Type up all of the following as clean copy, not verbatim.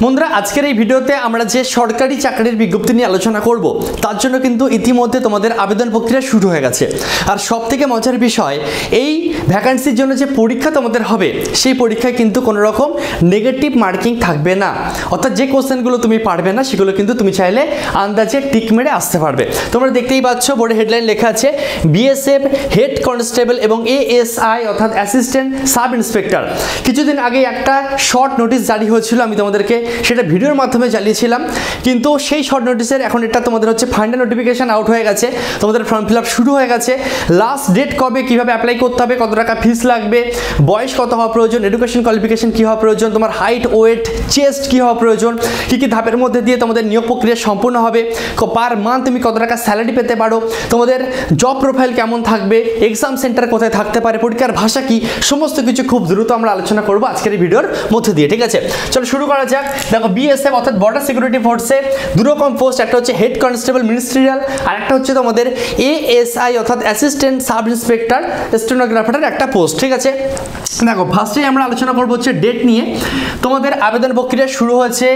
বন্ধুরা আজকের এই ভিডিওতে আমরা যে সরকারি চাকরির বিজ্ঞপ্তি নিয়ে আলোচনা করব তার জন্য কিন্তু ইতিমধ্যে তোমাদের আবেদন প্রক্রিয়া শুরু হয়ে গেছে। আর সবথেকে মজার বিষয়, এই ভ্যাকান্সির জন্য যে পরীক্ষা তোমাদের হবে সেই পরীক্ষায় কিন্তু কোনো রকম নেগেটিভ মার্কিং থাকবে না, অর্থাৎ যে কোশ্চেনগুলো তুমি পারবে না সেগুলো কিন্তু তুমি চাইলে আন্দাজে টিক মেরে আসতে পারবে। তোমরা দেখতেই পাচ্ছ বোর্ডে হেডলাইন লেখা আছে বিএসএফ হেড কনস্টেবল এবং এএসআই অর্থাৎ অ্যাসিস্ট্যান্ট সাব ইন্সপেক্টর। কিছুদিন আগে একটা শর্ট নোটিশ জারি হয়েছিল, আমি তোমাদেরকে সেটা ভিডিওর মাধ্যমে জানিয়েছিলাম, কিন্তু সেই শর্ট নোটিশের এখন এটা তোমাদের হচ্ছে ফাইনাল নোটিফিকেশন আউট হয়ে গেছে, তোমাদের ফর্ম ফিল আপ শুরু হয়ে গেছে। লাস্ট ডেট কবে, কীভাবে অ্যাপ্লাই করতে হবে, কত টাকা ফিস লাগবে, বয়স কত হওয়া প্রয়োজন, এডুকেশন কোয়ালিফিকেশন কী হওয়া প্রয়োজন, তোমার হাইট ওয়েট চেস্ট কী হওয়া প্রয়োজন, কী কী ধাপের মধ্যে দিয়ে তোমাদের নিয়োগ প্রক্রিয়া সম্পূর্ণ হবে, পার মান্থ তুমি কত টাকা স্যালারি পেতে পারো, তোমাদের জব প্রোফাইল কেমন থাকবে, এক্সাম সেন্টার কোথায় থাকতে পারে, পরীক্ষার ভাষা কি, সমস্ত কিছু খুব দ্রুত আমরা আলোচনা করবো আজকের এই ভিডিওর মধ্যে দিয়ে। ঠিক আছে, চলো শুরু করা যাক। দেখো বিএসএফ অর্থাৎ বর্ডার সিকিউরিটি ফোর্সে দুরকম পোস্ট, একটা হচ্ছে হেড কনস্টেবল মিনিস্ট্রিয়াল আর একটা হচ্ছে তোমাদের এএসআই অর্থাৎ অ্যাসিস্ট্যান্ট সাব ইন্সপেক্টর স্টেনোগ্রাফারের একটা পোস্ট। ঠিক আছে, দেখো ফার্স্টেই আমরা আলোচনা করবো হচ্ছে ডেট নিয়ে। তোমাদের আবেদন প্রক্রিয়া শুরু হয়েছে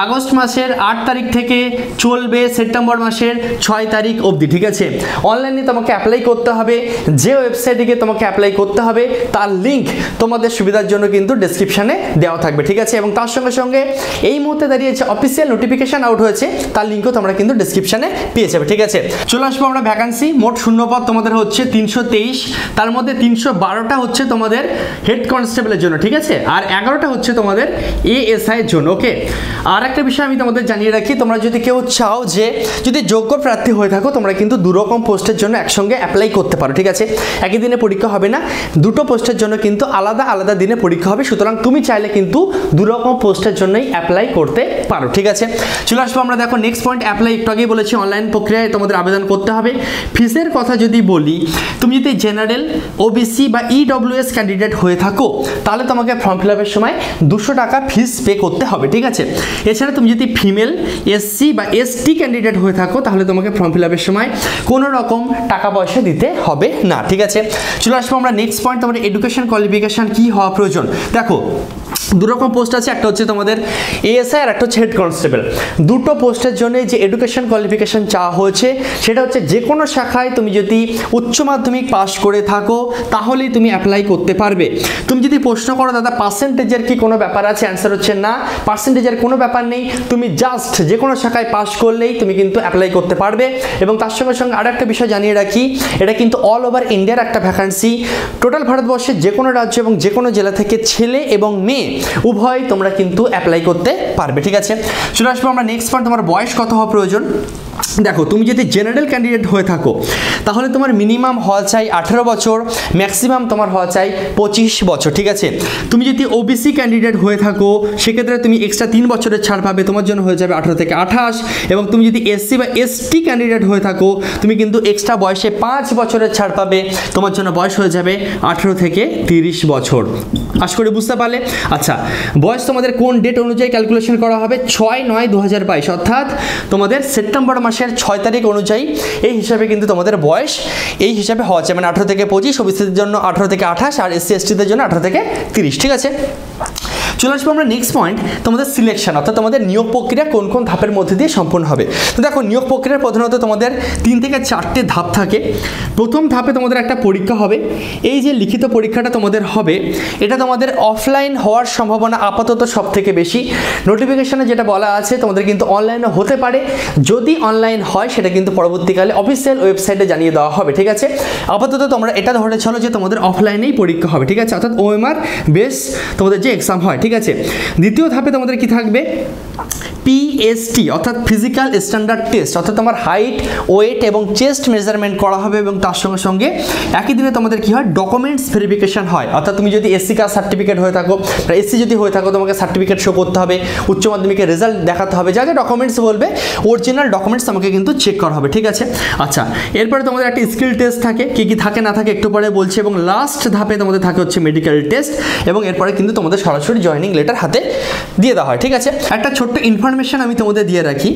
আগস্ট মাসের 8 তারিখ থেকে, চলবে সেপ্টেম্বর মাসের 6 তারিখ অবধি। ঠিক আছে, অনলাইনে তোমাকে অ্যাপ্লাই করতে হবে, যে ওয়েবসাইটে গিয়ে তোমাকে অ্যাপ্লাই করতে হবে তার লিঙ্ক তোমাদের সুবিধার জন্য কিন্তু ডেসক্রিপশানে দেওয়া থাকবে। ঠিক আছে, এবং তার সঙ্গে সঙ্গে এই মুহূর্তে দাঁড়িয়ে যে অফিসিয়াল নোটিফিকেশন আউট হয়েছে তার লিঙ্কও তোমরা কিন্তু ডেসক্রিপশানে পেয়ে যাবে। ঠিক আছে, চলে আসবো আমরা ভ্যাকান্সি। মোট শূন্যপদ তোমাদের হচ্ছে 323, তার মধ্যে 312টা হচ্ছে তোমাদের হেড কনস্টেবলের জন্য। ঠিক আছে, আর 11টা হচ্ছে তোমাদের এএসআই এর জন্য। ওকে, আর একটা বিষয় আমি তোমাদের জানিয়ে রাখি, তোমরা যদি কেউ চাও যে যদি যোগ্য প্রার্থী হয়ে থাকো তোমরা কিন্তু দুরকম পোস্টের জন্য একসঙ্গে অ্যাপ্লাই করতে পারো। ঠিক আছে, একই দিনে পরীক্ষা হবে না, দুটো পোস্টের জন্য কিন্তু আলাদা আলাদা দিনে পরীক্ষা হবে, সুতরাং তুমি চাইলে কিন্তু দুরকম পোস্টের জন্যই অ্যাপ্লাই করতে পারো। ঠিক আছে, চলে আসবো আমরা। দেখো নেক্সট পয়েন্ট, অ্যাপ্লাই একটু আগেই বলেছি অনলাইন প্রক্রিয়ায় তোমাদের আবেদন করতে হবে। ফিসের কথা যদি বলি, তুমি যদি জেনারেল, ওবিসি বা ইডব্লিউএস ক্যান্ডিডেট হয়ে থাকো তাহলে তোমাকে ফর্ম ফিল আপের সময় 200 টাকা ফিস পে করতে হবে। ঠিক আছে, এছাড়া তুমি যদি ফিমেল, এসসি বা এসটি ক্যান্ডিডেট হয়ে থাকো তাহলে তোমাকে ফর্ম ফিল আপের সময় কোনো রকম টাকা পয়সা দিতে হবে না। ঠিক আছে, চলে আসবো আমরা নেক্সট পয়েন্ট, তোমাদের এডুকেশন কোয়ালিফিকেশন কী হওয়া প্রয়োজন। দেখো দুরকম পোস্ট আছে, একটা হচ্ছে তোমাদের এএসআই আর একটা হচ্ছে হেড কনস্টেবল। দুটো পোস্টের জন্য যে এডুকেশন কোয়ালিফিকেশন চাওয়া হয়েছে সেটা হচ্ছে যে কোনো শাখায় তুমি যদি উচ্চ মাধ্যমিক পাস করে থাকো তাহলেই তুমি অ্যাপ্লাই করতে পারবে। তুমি যদি প্রশ্ন করো দাদা পার্সেন্টেজের কি কোনো ব্যাপার আছে, অ্যান্সার হচ্ছে না, পার্সেন্টেজের কোনো ব্যাপার নেই, তুমি জাস্ট যে কোনো শাখায় পাস করলেই তুমি কিন্তু অ্যাপ্লাই করতে পারবে। এবং তার সঙ্গে সঙ্গে আরও একটা বিষয় জানিয়ে রাখি, এটা কিন্তু অল ওভার ইন্ডিয়ার একটা ভ্যাকান্সি, টোটাল ভারতবর্ষের যে কোনো রাজ্য এবং যে কোনো জেলা থেকে ছেলে এবং মেয়ে উভয় তোমরা কিন্তু অ্যাপ্লাই করতে পারবে। ঠিক আছে, চলে আসবো আমরা নেক্সট পয়েন্ট, তোমার বয়স কত হওয়া প্রয়োজন। দেখো তুমি যদি জেনারেল ক্যান্ডিডেট হয়ে থাকো তাহলে তোমার মিনিমাম হওয়া চাই 18 বছর, ম্যাক্সিমাম তোমার হওয়া চাই 25 বছর। ঠিক আছে, তুমি যদি ওবিসি ক্যান্ডিডেট হয়ে থাকো সেক্ষেত্রে তুমি এক্সট্রা 3 বছরের ছাড় পাবে, তোমার জন্য হয়ে যাবে 18 থেকে 28। এবং তুমি যদি এসসি বা এসটি ক্যান্ডিডেট হয়ে থাকো তুমি কিন্তু এক্সট্রা বয়সে 5 বছরের ছাড় পাবে, তোমার জন্য বয়স হয়ে যাবে 18 থেকে 30 বছর। আশা করি বুঝতে পারলে। আচ্ছা, বয়স তোমাদের কোন ডেট অনুযায়ী ক্যালকুলেশন করা হবে, 6/9/2022 অর্থাৎ তোমাদের সেপ্টেম্বর মাসের 6 তারিখ অনুযায়ী এই হিসাবে কিন্তু তোমাদের বয়স এই হিসাবে হওয়া চাই, মানে 18 থেকে 25, ওবিসিদের জন্য 18 থেকে 28 আর এসসি এসটিদের জন্য 18 থেকে 30। ঠিক আছে, চলে আসবো আমরা নেক্সট পয়েন্ট, তোমাদের সিলেকশন অর্থাৎ তোমাদের নিয়োগ প্রক্রিয়া কোন কোন ধাপের মধ্যে দিয়ে সম্পূর্ণ হবে। তো দেখো নিয়োগ প্রক্রিয়ার প্রধানত তোমাদের 3 থেকে 4টে ধাপ থাকে। প্রথম ধাপে তোমাদের একটা পরীক্ষা হবে, এই যে লিখিত পরীক্ষাটা তোমাদের হবে এটা তোমাদের অফলাইন হওয়ার সম্ভাবনা আপাতত সব থেকে বেশি। নোটিফিকেশনে যেটা বলা আছে তোমাদের কিন্তু অনলাইনে হতে পারে, যদি অনলাইন হয় সেটা কিন্তু পরবর্তীকালে অফিসিয়াল ওয়েবসাইটে জানিয়ে দেওয়া হবে। ঠিক আছে, আপাতত তোমরা এটা ধরে চলো যে তোমাদের অফলাইনেই পরীক্ষা হবে। ঠিক আছে, অর্থাৎ ওএমআর বেস তোমাদের যে এক্সাম হয়। ঠিক আছে, দ্বিতীয় ধাপে তোমাদের কি থাকবে, পিএসটি অর্থাৎ ফিজিক্যাল স্ট্যান্ডার্ড টেস্ট, অর্থাৎ তোমার হাইট ওয়েট এবং চেস্ট মেজারমেন্ট করা হবে এবং তার সঙ্গে সঙ্গে একই দিনে তোমাদের কি হয়, ডকুমেন্টস ভেরিফিকেশন হয়। অর্থাৎ তুমি যদি এসসি কাস্ট সার্টিফিকেট হয়ে থাকো, এসসি যদি হয়ে থাকো তোমাকে সার্টিফিকেট শো করতে হবে, উচ্চ মাধ্যমিকের রেজাল্ট দেখাতে হবে, যা যা ডকুমেন্টস বলবে অরিজিনাল ডকুমেন্টস আমাকে কিন্তু চেক করা হবে। ঠিক আছে, আচ্ছা এরপরে তোমাদের একটা স্কিল টেস্ট থাকে, কি কি থাকে না থাকে একটু পরে বলছি, এবং লাস্ট ধাপে তোমাদের থাকে হচ্ছে মেডিকেল টেস্ট, এবং এরপরে কিন্তু তোমাদের সরাসরি জব জয়েনিং লেটার হাতে দিয়ে দেওয়া হয়। ঠিক আছে, একটা ছোট্ট ইনফরমেশন আমি তোমাদের দিয়ে রাখি।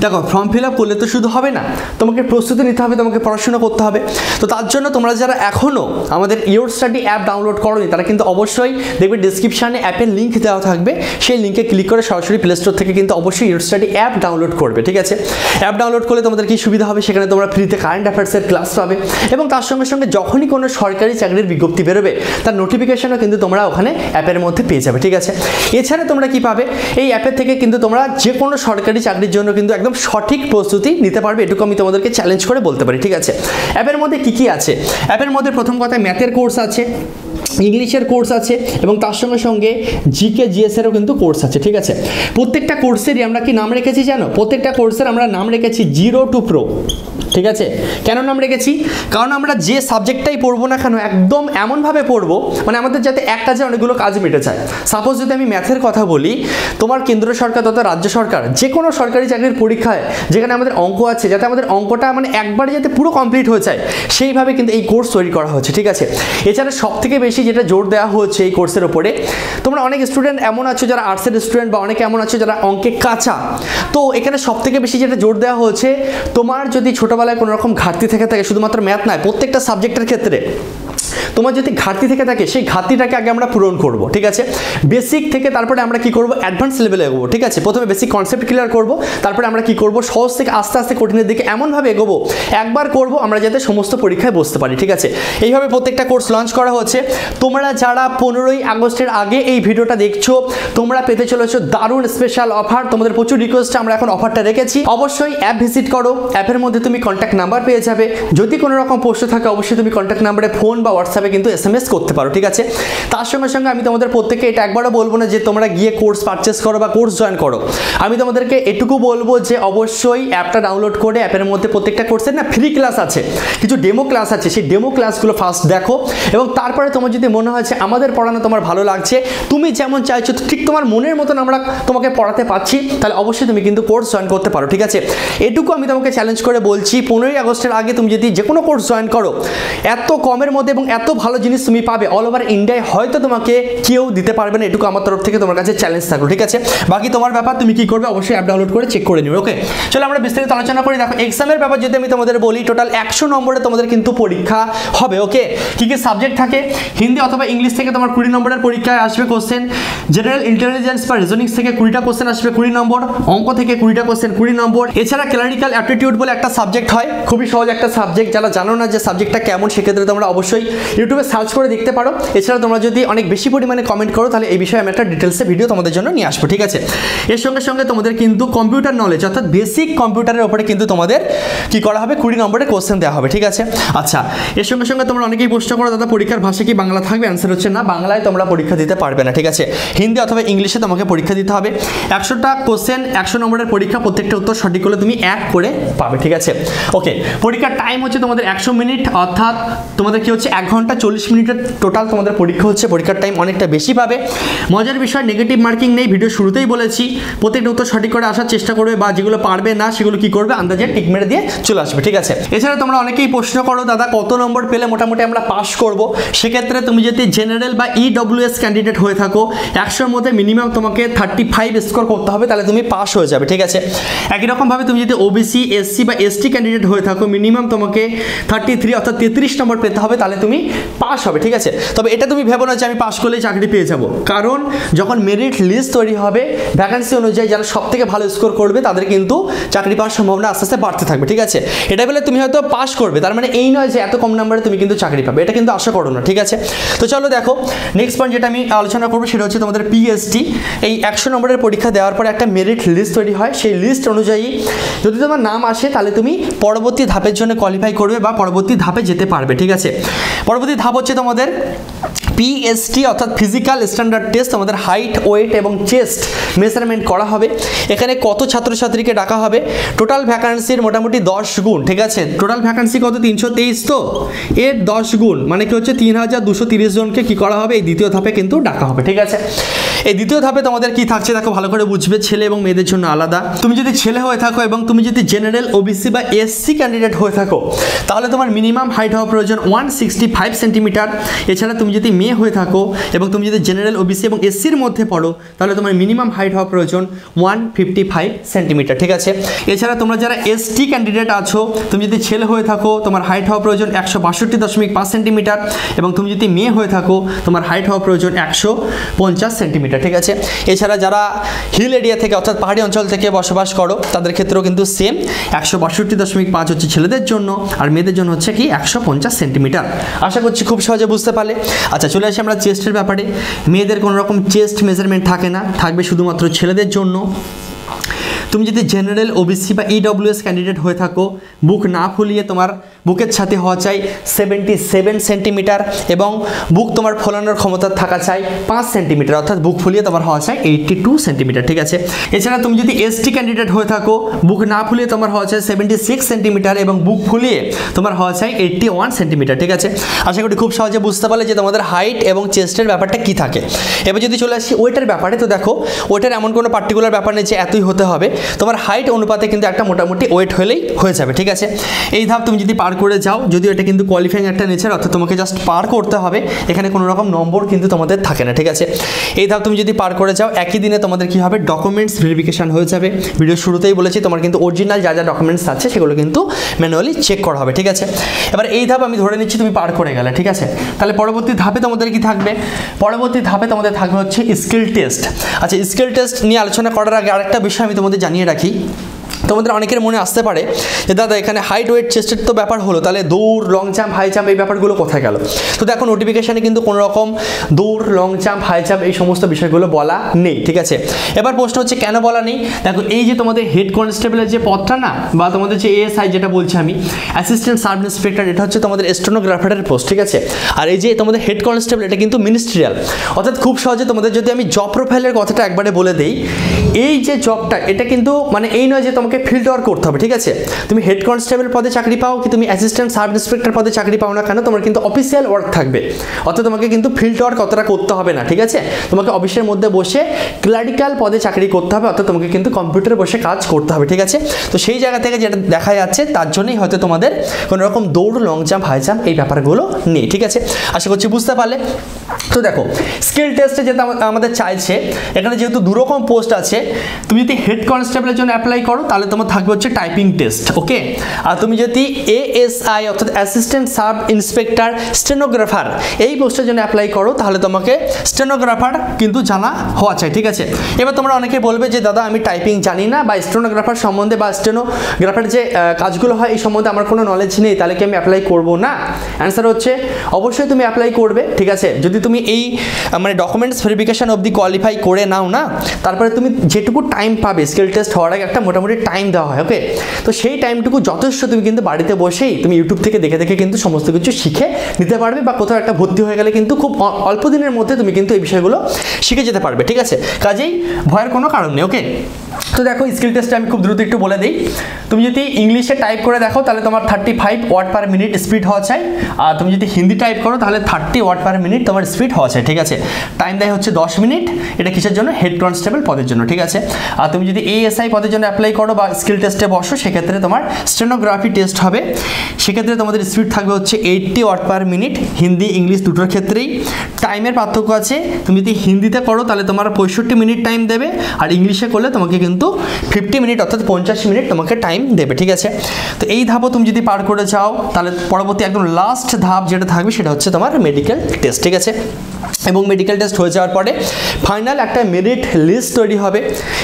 দেখো, ফর্ম ফিল আপ করলে তো শুধু হবে না, তোমাকে প্রস্তুতি নিতে হবে, তোমাকে পড়াশোনা করতে হবে। তো তার জন্য তোমরা যারা এখনও আমাদের ইওর স্টাডি অ্যাপ ডাউনলোড করোনি তারা কিন্তু অবশ্যই দেখবে ডিসক্রিপশানে অ্যাপের লিঙ্ক দেওয়া থাকবে, সেই লিঙ্কে ক্লিক করে সরাসরি প্লে স্টোর থেকে কিন্তু অবশ্যই ইওর স্টাডি অ্যাপ ডাউনলোড করবে। ঠিক আছে, অ্যাপ ডাউনলোড করলে তোমাদের কি সুবিধা হবে, সেখানে তোমরা ফ্রিতে কারেন্ট অ্যাফেয়ার্সের ক্লাস পাবে এবং তার সঙ্গে সঙ্গে যখনই কোনো সরকারি চাকরির বিজ্ঞপ্তি বেরোবে তার নোটিফিকেশনও কিন্তু তোমরা ওখানে অ্যাপের মধ্যে পেয়ে যাবে। ঠিক আছে, এছাড়া তোমরা কি পাবে, এই অ্যাপের থেকে কিন্তু তোমরা যে কোনো সরকারি চাকরির জন্য কিন্তু একদম সঠিক প্রস্তুতি নিতে পারবে, এটুকু আমি তোমাদেরকে চ্যালেঞ্জ করে বলতে পারি। ঠিক আছে, অ্যাপের মধ্যে কি কি আছে? অ্যাপের মধ্যে প্রথম কথা ম্যাথের কোর্স আছে, ইংলিশের কোর্স আছে এবং তার সঙ্গে সঙ্গে জিকে জিএসেরও কিন্তু কোর্স আছে। ঠিক আছে, প্রত্যেকটা কোর্সেরই আমরা কি নাম রেখেছি জানো? প্রত্যেকটা কোর্সের আমরা নাম রেখেছি 0 to Pro। ঠিক আছে, কেন নাম রেখেছি? কারণ আমরা যে সাবজেক্টটাই পড়বো না কেন একদম এমনভাবে পড়বো মানে আমাদের যাতে এক কাজে অনেকগুলো কাজ মিটে যায়। সাপোজ যদি আমি ম্যাথের কথা বলি, তোমার কেন্দ্র সরকার তথা রাজ্য সরকার যে কোনো সরকারি চাকরির পরীক্ষায় যেখানে আমাদের অঙ্ক আছে, যাতে আমাদের অঙ্কটা মানে একবারে যাতে পুরো কমপ্লিট হয়ে যায় সেইভাবে কিন্তু এই কোর্স তৈরি করা হচ্ছে। ঠিক আছে, এছাড়া সবথেকে বেশি যেটা জোর দেওয়া হচ্ছে এই কোর্সের ওপরে, তোমরা অনেক স্টুডেন্ট এমন আছো যারা আর্টসের স্টুডেন্ট বা অনেকে এমন আছো যারা অঙ্কে কাঁচা, তো এখানে সবথেকে বেশি যেটা জোর দেওয়া হচ্ছে, তোমার যদি ছোটোবেলায় কোনো রকম ঘাটতি থেকে থাকে, শুধুমাত্র ম্যাথ নয় প্রত্যেকটা সাবজেক্টের ক্ষেত্রে তোমার যদি ঘাটতি থেকে থাকে সেই ঘাটতিটাকে আগে আমরা পূরণ করব। ঠিক আছে, বেসিক থেকে তারপরে আমরা কি করব, অ্যাডভান্স লেভেলে এগোবো। ঠিক আছে, প্রথমে বেসিক কনসেপ্ট ক্লিয়ার করব, তারপরে আমরা কি করব, সহজ থেকে আস্তে আস্তে কঠিনের দিকে এমনভাবে এগোবো একবার করব আমরা যাতে সমস্ত পরীক্ষায় বসতে পারি। ঠিক আছে, এইভাবে প্রত্যেকটা কোর্স লঞ্চ করা হচ্ছে। তোমরা যারা 15ই আগস্টের আগে এই ভিডিওটা দেখছো তোমরা পেতে চলেছো দারুণ স্পেশাল অফার। তোমাদের প্রচুর রিকোয়েস্টে আমরা এখন অফারটা রেখেছি। অবশ্যই অ্যাপ ভিজিট করো, অ্যাপের মধ্যে তুমি কন্ট্যাক্ট নাম্বার পেয়ে যাবে। যদি কোনো রকম প্রশ্ন থাকে অবশ্যই তুমি কন্ট্যাক্ট নাম্বারে ফোন বা হোয়াটসঅ্যাপে কিন্তু SMS করতে পারো। ঠিক আছে, তার সঙ্গে সঙ্গে আমি তোমাদের প্রত্যেককে এটা একবারও বলবো না যে তোমরা গিয়ে কোর্স পারচেস করো বা কোর্স জয়েন করো। আমি তোমাদেরকে এটুকু বলবো যে অবশ্যই অ্যাপটা ডাউনলোড করে অ্যাপের মধ্যে প্রত্যেকটা কোর্সের না ফ্রি ক্লাস আছে, কিছু ডেমো ক্লাস আছে, সেই ডেমো ক্লাসগুলো ফার্স্ট দেখো এবং তারপরে তোমার যদি মনে হয় যে আমাদের পড়ানো তোমার ভালো লাগছে, তুমি যেমন চাইছো ঠিক তোমার মনের মতন আমরা তোমাকে পড়াতে পারছি, তাহলে অবশ্যই তুমি কিন্তু কোর্স জয়েন করতে পারো। ঠিক আছে, এটুকু আমি তোমাকে চ্যালেঞ্জ করে বলছি, 15ই আগস্টের আগে তুমি যদি যে কোনো কোর্স জয়েন করো এত কমের মধ্যে এবং এত ভালো জিনিস তুমি পাবে অল ওভার ইন্ডিয়ায় হয়তো তোমাকে কেউ দিতে পারবে না, এটুকু আমার তরফ থেকে তোমার কাছে চ্যালেঞ্জ থাকলো। ঠিক আছে, বাকি তোমার ব্যাপার, তুমি কি করবে অবশ্যই অ্যাপ ডাউনলোড করে চেক করে নিও। ওকে, চলো আমরা বিস্তারিত আলোচনা করি। দেখো, এক্সামের ব্যাপার যদি আমি তোমাদের বলি, টোটাল 100 নম্বরে তোমাদের কিন্তু পরীক্ষা হবে। ওকে, কি কি সাবজেক্ট থাকে? হিন্দি অথবা ইংলিশ থেকে তোমার 20 নম্বরের পরীক্ষায় আসবে কোশ্চেন, জেনারেল ইন্টেলিজেন্স বা রিজনিংস থেকে 20টা কোশ্চেন আসবে 20 নম্বর, অঙ্ক থেকে 20টা কোশ্চেন 20 নম্বর। এছাড়া ক্লারিক্যাল অ্যাপটিটিউড বলে একটা সাবজেক্ট হয়, খুবই সহজ একটা সাবজেক্ট, যারা জানো না যে সাবজেক্টটা কেমন সেক্ষেত্রে তোমরা অবশ্যই ইউটিউবে সার্চ করে দেখতে পারো। এছাড়া তোমরা যদি অনেক বেশি পরিমাণে কমেন্ট করো তাহলে এই বিষয়ে আমি একটা ডিটেলসে ভিডিও তোমাদের জন্য নিয়ে আসবো। ঠিক আছে, এর সঙ্গে সঙ্গে তোমাদের কিন্তু কম্পিউটার নলেজ অর্থাৎ বেসিক কম্পিউটারের উপরে কিন্তু তোমাদের কি করা হবে, 20 নম্বরের কোশ্চেন দেওয়া হবে। ঠিক আছে, আচ্ছা, এর সঙ্গে সঙ্গে তোমরা অনেকেই প্রশ্ন করো দাদা পরীক্ষার ভাষা কি বাংলা থাকবে? অ্যান্সার হচ্ছে না, বাংলায় তোমরা পরীক্ষা দিতে পারবে না। ঠিক আছে, হিন্দি অথবা ইংলিশে তোমাকে পরীক্ষা দিতে হবে। 100টা কোশ্চেন, 100 নম্বরের পরীক্ষা, প্রত্যেকটা উত্তর সঠিক হলে তুমি 1 করে পাবে। ঠিক আছে, ওকে, পরীক্ষার টাইম হচ্ছে তোমাদের 100 মিনিট, অর্থাৎ তোমাদের কি হচ্ছে 1 ঘন্টা 40 মিনিটের টোটাল তোমাদের পরীক্ষা হচ্ছে। পরীক্ষার টাইম অনেকটা বেশি পাবে। মজার বিষয়, নেগেটিভ মার্কিং নেই, ভিডিও শুরুতেই বলেছি। প্রত্যেকটা উত্তর সঠিক করে আসার চেষ্টা করবে বা যেগুলো পারবে না সেগুলো কি করবে, আন্দাজে টিক মেরে দিয়ে চলে আসবে। ঠিক আছে, এছাড়া তোমরা অনেকেই প্রশ্ন করো দাদা কত নম্বর পেলে মোটামুটি আমরা পাস করব? সেক্ষেত্রে তুমি যদি জেনারেল বা EWS ক্যান্ডিডেট হয়ে থাকো 100-র মধ্যে মিনিমাম তোমাকে 35 স্কোর করতে হবে, তাহলে তুমি পাস হয়ে যাবে। ঠিক আছে, একই রকমভাবে তুমি যদি OBC SC বা ST ক্যান্ডিডেট হয়ে থাকো মিনিমাম তোমাকে 33 অর্থাৎ 33 নম্বর পেতে হবে, তাহলে তুমি পাস হবে। ঠিক আছে, তবে এটা তুমি ভেবো না যে আমি পাস করলেই চাকরি পেয়ে যাব, কারণ যখন মেরিট লিস্ট তৈরি হবে ভ্যাকেন্সি অনুযায়ী যারা সব থেকে ভালো স্কোর করবে তাদের কিন্তু চাকরি পাওয়ার সম্ভাবনা আস্তে আস্তে বাড়তে থাকবে। ঠিক আছে, এটা বলে তুমি হয়তো পাস করবে তার মানে এই নয় যে এত কম নাম্বারে তুমি কিন্তু চাকরি পাবে, এটা কিন্তু আশা করো না। ঠিক আছে, তো চলো দেখো নেক্সট পয়েন্ট যেটা আমি আলোচনা করবো সেটা হচ্ছে তোমাদের PST। এই 100 নম্বরের পরীক্ষা দেওয়ার পরে একটা মেরিট লিস্ট তৈরি হয়, সেই লিস্ট অনুযায়ী যদি তোমার নাম আসে তাহলে তুমি পরবর্তী ধাপের জন্য কোয়ালিফাই করবে বা পরবর্তী ধাপে যেতে পারবে। ঠিক আছে, পরবর্তী ধাপ হচ্ছে তোমাদের PST অর্থাৎ ফিজিক্যাল স্ট্যান্ডার্ড টেস্ট। তোমাদের হাইট, ওয়েট এবং চেস্ট মেজারমেন্ট করা হবে। এখানে কত ছাত্রছাত্রীকে ডাকা হবে? টোটাল ভ্যাকান্সির মোটামুটি 10 গুণ। ঠিক আছে, টোটাল ভ্যাকান্সি কত? 323, তো এর 10 গুণ মানে কি হচ্ছে 3230 জনকে কি করা হবে, এই দ্বিতীয় ধাপে কিন্তু ডাকা হবে। ঠিক আছে, এই দ্বিতীয় ধাপে তোমাদের কি থাকছে দেখো ভালো করে বুঝবে, ছেলে এবং মেয়েদের জন্য আলাদা। তুমি যদি ছেলে হয়ে থাকো এবং তুমি যদি জেনারেল OBC বা SC ক্যান্ডিডেট হয়ে থাকো তাহলে তোমার মিনিমাম হাইট হওয়া প্রয়োজন 165 সেন্টিমিটার। এছাড়া তুমি যদি মেয়ে হয়ে থাকো এবং তুমি যদি জেনারেল ওবিসি এবং এসসির মধ্যে পড়ো তাহলে তোমার মিনিমাম হাইট হওয়া প্রয়োজন 155 সেন্টিমিটার, ঠিক আছে। এছাড়া তোমরা যারা এসটি ক্যান্ডিডেট আছো, তুমি যদি ছেলে হয়ে থাকো তোমার হাইট হওয়া প্রয়োজন 162.5 সেন্টিমিটার এবং তুমি যদি মেয়ে হয়ে থাকো তোমার হাইট হওয়া প্রয়োজন 150 সেন্টিমিটার, ঠিক আছে। এছাড়া যারা হিল এরিয়া থেকে অর্থাৎ পাহাড়ি অঞ্চল থেকে বসবাস করো তাদের ক্ষেত্রেও কিন্তু সেম 162.5 হচ্ছে ছেলেদের জন্য আর মেয়েদের জন্য হচ্ছে কি 150 সেন্টিমিটার। আশা করছি খুব সহজে বুঝতে পারলে। আচ্ছা, চলে আসি আমরা চেস্টের ব্যাপারে। মেয়েদের কোনো রকম চেস্ট মেজারমেন্ট থাকে না, থাকবে শুধুমাত্র ছেলেদের জন্য। তুমি যদি জেনারেল ওবিসি বা ইডব্লিউএস ক্যান্ডিডেট হয়ে থাকো বুক না ফুলিয়ে তোমার বুকের ছাতি হওয়া চাই 77 সেন্টিমিটার এবং বুক তোমার ফোলানোর ক্ষমতা থাকা চাই 5 সেন্টিমিটার, অর্থাৎ বুক ফুলিয়ে তোমার হওয়া চাই 82 সেন্টিমিটার, ঠিক আছে। এছাড়া তুমি যদি এসটি ক্যান্ডিডেট হয়ে থাকো বুক না ফুলিয়ে তোমার হওয়া চাই 76 সেন্টিমিটার এবং বুক ফুলিয়ে তোমার হওয়া চাই 81 সেন্টিমিটার, ঠিক আছে। আশা করি খুব সহজে বুঝতে পারলে যে তোমাদের হাইট এবং চেস্টের ব্যাপারটা কি থাকে। এবার যদি চলে আসি ওয়েটের ব্যাপারে, তো দেখো ওয়েটের এমন কোনো পার্টিকুলার ব্যাপার নেই যে এতই হতে হবে, তোমার হাইট অনুপাতে কিন্তু একটা মোটামুটি ওয়েট হলেই হয়ে যাবে, ঠিক আছে। এই ধাপ তুমি যদি পার করে যাও, যদিও এটা কিন্তু কোয়ালিফাইং একটা নেচার, অর্থাৎ তোমাকে জাস্ট পার করতে হবে, এখানে কোনো রকম নম্বর কিন্তু তোমাদের থাকে না, ঠিক আছে। এই ধাপ তুমি যদি পার করে যাও একই দিনে তোমাদের কি হবে ডকুমেন্টস ভেরিফিকেশন হয়ে যাবে। ভিডিও শুরুতেই বলেছি তোমার কিন্তু অরিজিনাল যা যা ডকুমেন্টস আছে সেগুলো কিন্তু ম্যানুয়ালি চেক করা হবে, ঠিক আছে। এবার এই ধাপ আমি ধরে নিচ্ছি তুমি পার করে গেলে, ঠিক আছে। তাহলে পরবর্তী ধাপে তোমাদের কি থাকবে? পরবর্তী ধাপে তোমাদের থাকবে হচ্ছে স্কিল টেস্ট। আচ্ছা, স্কিল টেস্ট নিয়ে আলোচনা করার আগে আরেকটা বিষয় আমি তোমাদের জানিয়ে রাখি। তোমাদের অনেকের মনে আসতে পারে যে দাদা এখানে হাইট ওয়েট চেস্টের তো ব্যাপার হলো, তাহলে দৌড় লং জাম্প হাই জাম্প এই ব্যাপারগুলো কোথায় গেল? তো দেখো নোটিফিকেশানে কিন্তু কোনো রকম দৌড় লং জাম্প হাই জাম্প এই সমস্ত বিষয়গুলো বলা নেই, ঠিক আছে। এবার প্রশ্ন হচ্ছে কেন বলা নেই? দেখো এই যে তোমাদের হেড কনস্টেবলের যে পদটা না, বা তোমাদের যে এএসআই যেটা বলছি আমি অ্যাসিস্ট্যান্ট সাব ইন্সপেক্টর, এটা হচ্ছে তোমাদের স্টেনোগ্রাফারের পোস্ট, ঠিক আছে। আর এই যে তোমাদের হেড কনস্টেবল এটা কিন্তু মিনিস্ট্রিয়াল, অর্থাৎ খুব সহজে তোমাদের যদি আমি জব প্রোফাইলের কথাটা একবারে বলে দিই, এই যে জবটা এটা কিন্তু মানে এই নয় যে তোমাকে ফিল্ড ওয়ার্ক করতে হবে, ঠিক আছে। তুমি হেড কনস্টেবল পদে চাকরি পাও কি তুমি অ্যাসিস্ট্যান্ট সাব ইন্সপেক্টর পদে চাকরি পাও না কেন, তোমার কিন্তু অফিসিয়াল ওয়ার্ক থাকবে, অর্থাৎ তোমাকে কিন্তু ফিল্ড ওয়ার্ক অতটা করতে হবে না, ঠিক আছে। তোমাকে অফিসের মধ্যে বসে ক্লারিক্যাল পদে চাকরি করতে হবে, অর্থাৎ তোমাকে কিন্তু কম্পিউটারে বসে কাজ করতে হবে, ঠিক আছে। তো সেই জায়গা থেকে যেটা দেখা যাচ্ছে তার জন্যই হয়তো তোমাদের কোনো রকম দৌড় লং জাম্প হাই জাম্প এই ব্যাপারগুলো নেই, ঠিক আছে। আশা করছি বুঝতে পারলে। তো দেখো স্কিল টেস্টে যেটা আমাদের চাইছে, এখানে যেহেতু দুরকম পোস্ট আছে, তুমি যদি হেড কনস্টেবলের জন্য অ্যাপ্লাই করো তাহলে তোমার থাকবে হচ্ছে টাইপিং টেস্ট, ওকে। আর তুমি যদি এএসআই অর্থাৎ অ্যাসিস্ট্যান্ট সাব ইন্সপেক্টর স্টেনোগ্রাফার এই পোস্টের জন্য অ্যাপ্লাই করো তাহলে তোমাকে স্টেনোগ্রাফার কিন্তু জানা হওয়া চাই, ঠিক আছে। এবার তোমরা অনেকে বলবে যে দাদা আমি টাইপিং জানি না বা স্টেনোগ্রাফার সম্বন্ধে বা স্টেনোগ্রাফার যে কাজগুলো হয় এই সম্বন্ধে আমার কোনো নলেজ নেই, তাহলে কি আমি অ্যাপ্লাই করবো না? অ্যান্সার হচ্ছে অবশ্যই তুমি অ্যাপ্লাই করবে, ঠিক আছে। যদি তুমি এই মানে ডকুমেন্টস ভেরিফিকেশন অবধি কোয়ালিফাই করে নাও না, তারপরে তুমি যেটুকু টাইম পাবে স্কিল টেস্ট হওয়ার আগে একটা মোটামুটি টাইম দেওয়া হয়, ওকে। তো সেই টাইমটুকু যথেষ্ট তুমি কিন্তু বাড়িতে বসেই তুমি ইউটিউব থেকে দেখে দেখে কিন্তু সমস্ত কিছু শিখে নিতে পারবে, বা কোথাও একটা ভর্তি হয়ে গেলে কিন্তু খুব অল্প দিনের মধ্যে তুমি কিন্তু এই বিষয়গুলো শিখে যেতে পারবে, ঠিক আছে। কাজেই ভয়ের কোনো কারণ নেই, ওকে। তো দেখো স্কিল টেস্টে আমি খুব দ্রুত একটু বলে দিই। তুমি যদি ইংলিশে টাইপ করে দেখো তাহলে তোমার 35 ওয়ার্ড পার মিনিট স্পিড হওয়া চাই, আর তুমি যদি হিন্দি টাইপ করো তাহলে 30 ওয়ার্ড পার মিনিট তোমার স্পিড হওয়া চাই, ঠিক আছে। টাইম দেয় হচ্ছে 10 মিনিট, এটা কিসের জন্য? হেড কনস্টেবল পদের জন্য, ঠিক আছে। আর তুমি যদি এএসআই পদের জন্য অ্যাপ্লাই করো বা স্কিল টেস্টে বসো সেক্ষেত্রে তোমার স্টেনোগ্রাফি টেস্ট হবে, সেক্ষেত্রে তোমাদের স্পিড থাকবে হচ্ছে 80 word per minute, Hindi English দুটোর ক্ষেত্রেই। টাইমের পার্থক্য আছে, তুমি যদি হিন্দিতে করো তাহলে তোমার 65 মিনিট টাইম দেবে, আর ইংলিশে করলে তোমাকে কিন্তু 50 মিনিট অর্থাৎ 50 মিনিট তোমাকে টাইম দেবে, ঠিক আছে। তো এই ধাপও তুমি যদি পার করে যাও তাহলে পরবর্তী একদম লাস্ট ধাপ যেটা থাকবে সেটা হচ্ছে তোমার মেডিকেল টেস্ট, ঠিক আছে। এবং মেডিকেল টেস্ট হয়ে যাওয়ার পরে ফাইনাল একটা মেরিট লিস্ট তৈরি হবে,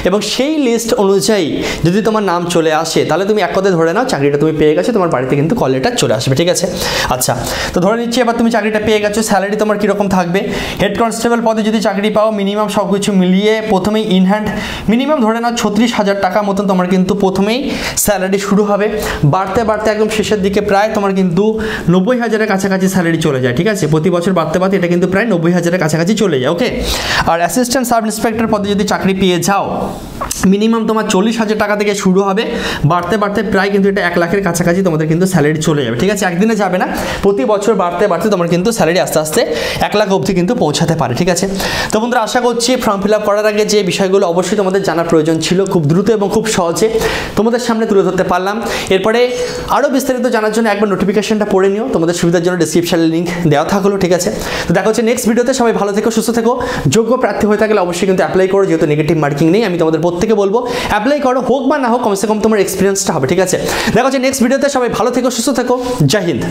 এবং সেই লিস্ট অনুযায়ী যদি তোমার নাম চলে আসে তাহলে তুমি এক কথায় ধরে নাও চাকরিটা তুমি পেয়ে গেছো, তোমার বাড়িতে কিন্তু কল লেটার চলে আসবে, ঠিক আছে। আচ্ছা, তো ধরে নিচ্ছি এবার তুমি চাকরিটা পেয়ে গেছো, স্যালারি তোমার কীরকম থাকবে? হেড কনস্টেবল পদে যদি চাকরি পাও মিনিমাম সব কিছু মিলিয়ে প্রথমেই ইন হ্যান্ড মিনিমাম ধরে নাও 36,000 টাকা মতন তোমার কিন্তু প্রথমেই স্যালারি শুরু হবে, বাড়তে বাড়তে একদম শেষের দিকে প্রায় তোমার কিন্তু 90,000-এর কাছাকাছি স্যালারি চলে যায়, ঠিক আছে। প্রতি বছর বাড়তে বাড়তে এটা কিন্তু প্রায় 90,000 হাজারের কাছাকাছি চলে যায়। ওকে, আর অ্যাসিস্ট্যান্ট সাব ইন্সপেক্টর পদে যদি চাকরি পেয়ে যাও, মিনিমাম তোমার 40,000 টাকা থেকে শুরু হবে, বাড়তে বাড়তে প্রায় কিন্তু এটা 1 লাখের কাছাকাছি তোমাদের কিন্তু স্যালারি চলে যাবে। ঠিক আছে, একদিনে যাবে না, প্রতি বছর বাড়তে বাড়তে তোমার কিন্তু স্যালারি আস্তে আস্তে 1 লাখ অবধি কিন্তু পৌঁছাতে পারে। ঠিক আছে, তো বন্ধুরা আশা করছি ফর্ম ফিল আপ করার আগে যে বিষয়গুলো অবশ্যই তোমাদের জানার প্রয়োজন ছিল খুব দ্রুত এবং খুব সহজে তোমাদের সামনে তুলে ধরতে পারলাম। এরপরে আরও বিস্তারিত জানার জন্য একবার নোটিফিকেশনটা পড়ে নিও, তোমাদের সুবিধার জন্য ডেসক্রিপশনে লিঙ্ক দেওয়া থাকলো। ঠিক আছে, তো দেখা হচ্ছে নেক্সট ভিডিওতে। সবাই ভালো থেকো, সুস্থ থেকো। যোগ্য প্রার্থী হয়ে থাকলে অবশ্যই কিন্তু অ্যাপ্লাই করো, যেহেতু নেগেটিভ মার্কিং নেই। আমি তোমাদের প্রত্যেকে বলবো অ্যাপ্লাই করো, হোক বা না হোক, কমসে কম তোমার এক্সপিরিয়েন্সটা হবে। ঠিক আছে, দেখা হচ্ছে নেক্সট ভিডিওতে। সবাই ভালো থেকো, সুস্থ থেকো। জয় হিন্দ।